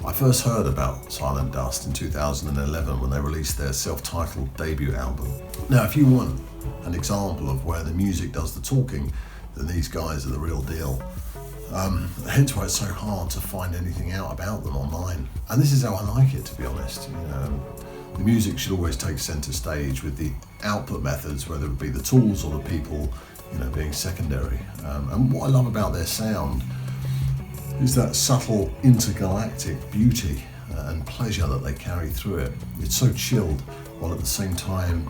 I first heard about Silent Dust in 2011 when they released their self-titled debut album. Now, if you want an example of where the music does the talking, then these guys are the real deal. Hence why it's so hard to find anything out about them online. And this is how I like it, to be honest. The music should always take centre stage, with the output methods, whether it be the tools or the people, being secondary. And what I love about their sound is that subtle intergalactic beauty and pleasure that they carry through it. It's so chilled, while at the same time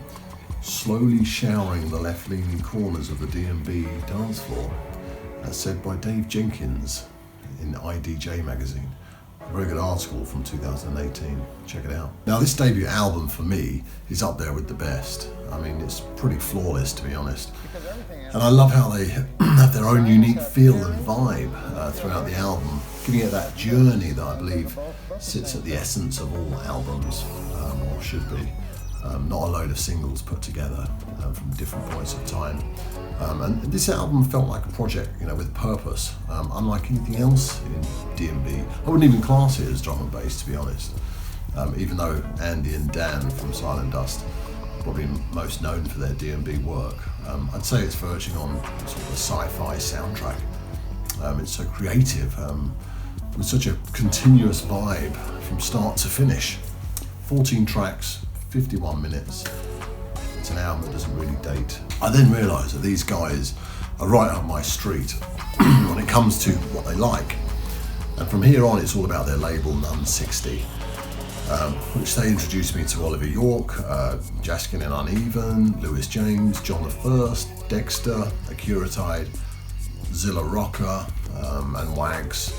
slowly showering the left-leaning corners of the D&B dance floor, as said by Dave Jenkins in IDJ magazine. A very good article from 2018, check it out. Now, this debut album for me is up there with the best. I mean, it's pretty flawless, to be honest. And I love how they have their own unique feel and vibe throughout the album, giving it that journey that I believe sits at the essence of all albums, or should be. Not a load of singles put together from different points of time. And this album felt like a project, with purpose, unlike anything else in D&B. I wouldn't even class it as drum and bass, to be honest, even though Andy and Dan from Silent Dust are probably most known for their D&B work. I'd say it's verging on sort of a sci-fi soundtrack. It's so creative, with such a continuous vibe from start to finish. 14 tracks, 51 minutes. It's an album that doesn't really date. I then realised that these guys are right up my street when it comes to what they like. And from here on, it's all about their label, None 60, which they introduced me to Oliver York, Jaskin and Uneven, Lewis James, John the First, Dexter, Acuritide, Zilla Rocca, and Wags.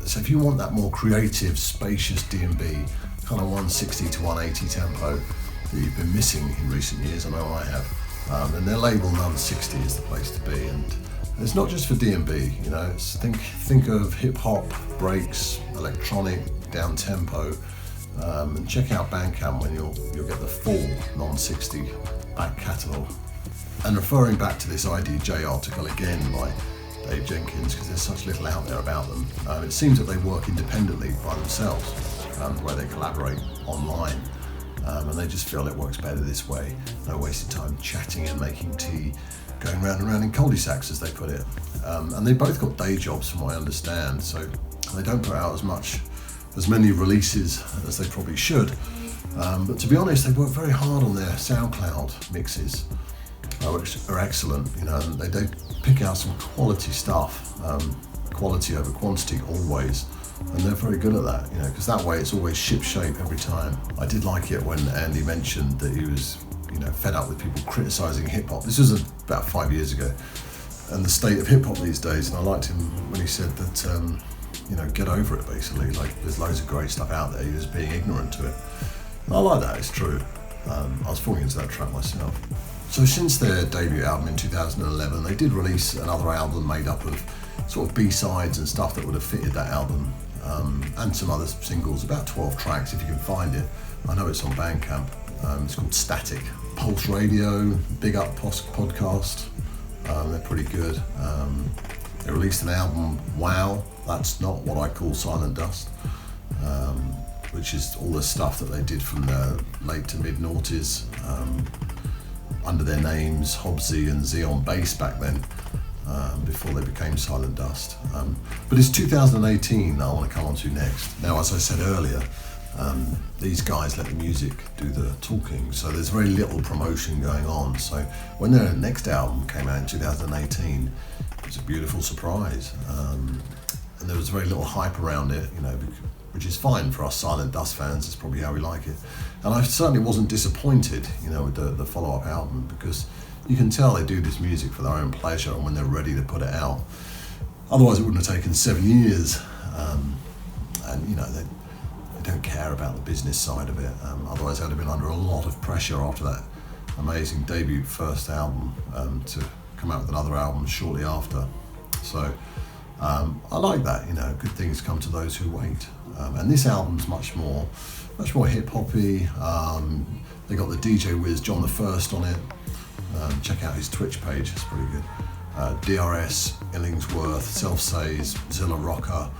So if you want that more creative, spacious D&B, kind of 160 to 180 tempo that you've been missing in recent years, I know I have, then their label None 60 is the place to be. And it's not just for D&B, it's think of hip hop, breaks, electronic, down tempo, and check out Bandcamp when you'll get the full Non 60 back catalogue. And referring back to this IDJ article again by Dave Jenkins, because there's such little out there about them, it seems that they work independently by themselves, where they collaborate online, and they just feel it works better this way. No wasted time chatting and making tea, going round and round in cul-de-sacs, as they put it. And they both got day jobs, from what I understand, so they don't put out as many releases as they probably should. But to be honest, they work very hard on their SoundCloud mixes, which are excellent. And they pick out some quality stuff, quality over quantity always. And they're very good at that, because that way it's always shipshape every time. I did like it when Andy mentioned that he was, fed up with people criticising hip hop. This was about 5 years ago, and the state of hip hop these days. And I liked him when he said that, get over it, basically. Like, there's loads of great stuff out there. He was being ignorant to it. And I like that, it's true. I was falling into that trap myself. So since their debut album in 2011, they did release another album made up of sort of B-sides and stuff that would have fitted that album. And some other singles, about 12 tracks if you can find it. I know it's on Bandcamp. It's called Static. Pulse Radio, Big Up Podcast, they're pretty good. They released an album, Wow, that's not what I call Silent Dust, which is all the stuff that they did from the late to mid noughties, under their names Hobbsy and Xeon Bass back then. Before they became Silent Dust. But it's 2018 that I want to come on to next. Now, as I said earlier, these guys let the music do the talking, so there's very little promotion going on. So when their next album came out in 2018, it was a beautiful surprise. And there was very little hype around it, which is fine for us Silent Dust fans. It's probably how we like it. And I certainly wasn't disappointed, with the follow-up album, because you can tell they do this music for their own pleasure and when they're ready to put it out. Otherwise, it wouldn't have taken 7 years. And they don't care about the business side of it. Otherwise, they'd have been under a lot of pressure after that amazing debut first album to come out with another album shortly after. So I like that. Good things come to those who wait. And this album's much more hip hoppy. They got the DJ Wiz John the First on it. Check out his Twitch page, it's pretty good. DRS, Illingsworth, Selfsays, Zilla Rocca,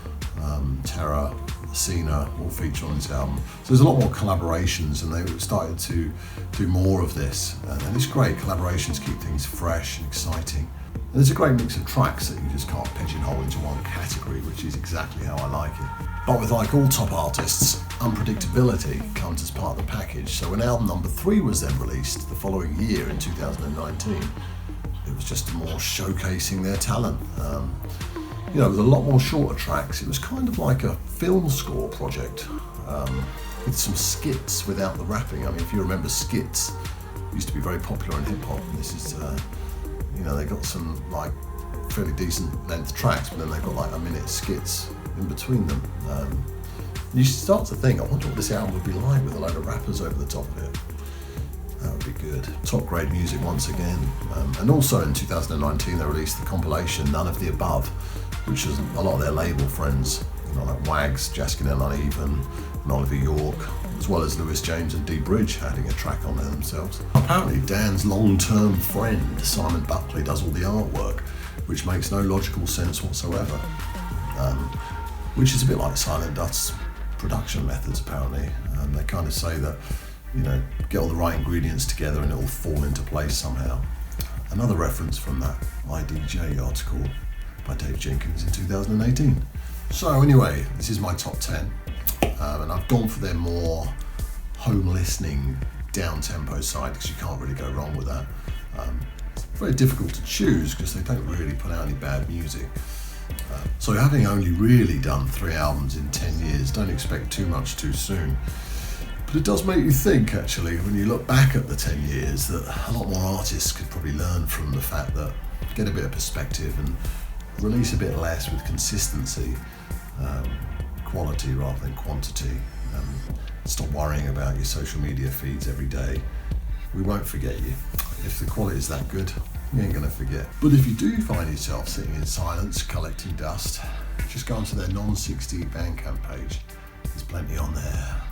Terror, Cena all feature on this album. So there's a lot more collaborations, and they started to do more of this. And it's great, collaborations keep things fresh and exciting. And there's a great mix of tracks that you just can't pigeonhole into one category, which is exactly how I like it. But with like all top artists, unpredictability comes as part of the package. So when album number 3 was then released the following year in 2019, it was just more showcasing their talent. You know, with a lot more shorter tracks, it was kind of like a film score project with some skits without the rapping. I mean, if you remember, skits used to be very popular in hip hop, and this is, you know, they got some like fairly decent length tracks, but then they've got like a minute skits in between them. You start to think, I wonder what this album would be like with a load of rappers over the top of it. That would be good. Top grade music once again. And also in 2019 they released the compilation None of the Above, which is a lot of their label friends, you know, like Wags, Jaskin Uneven, and Oliver York, as well as Lewis James and Dee Bridge adding a track on there themselves. Apparently Dan's long-term friend Simon Buckley does all the artwork, which makes no logical sense whatsoever. Which is a bit like Silent Dust's production methods apparently. They kind of say that, you know, get all the right ingredients together and it will fall into place somehow. Another reference from that IDJ article by Dave Jenkins in 2018. So anyway, this is my top 10, and I've gone for their more home listening, down-tempo side, because you can't really go wrong with that. It's very difficult to choose because they don't really put out any bad music. So having only really done 3 albums in 10 years, don't expect too much too soon. But it does make you think, actually, when you look back at the 10 years, that a lot more artists could probably learn from the fact that get a bit of perspective and release a bit less with consistency, quality rather than quantity. Stop worrying about your social media feeds every day. We won't forget you. If the quality is that good, you ain't gonna forget. But if you do find yourself sitting in silence, collecting dust, just go onto their non-60 Bandcamp page. There's plenty on there.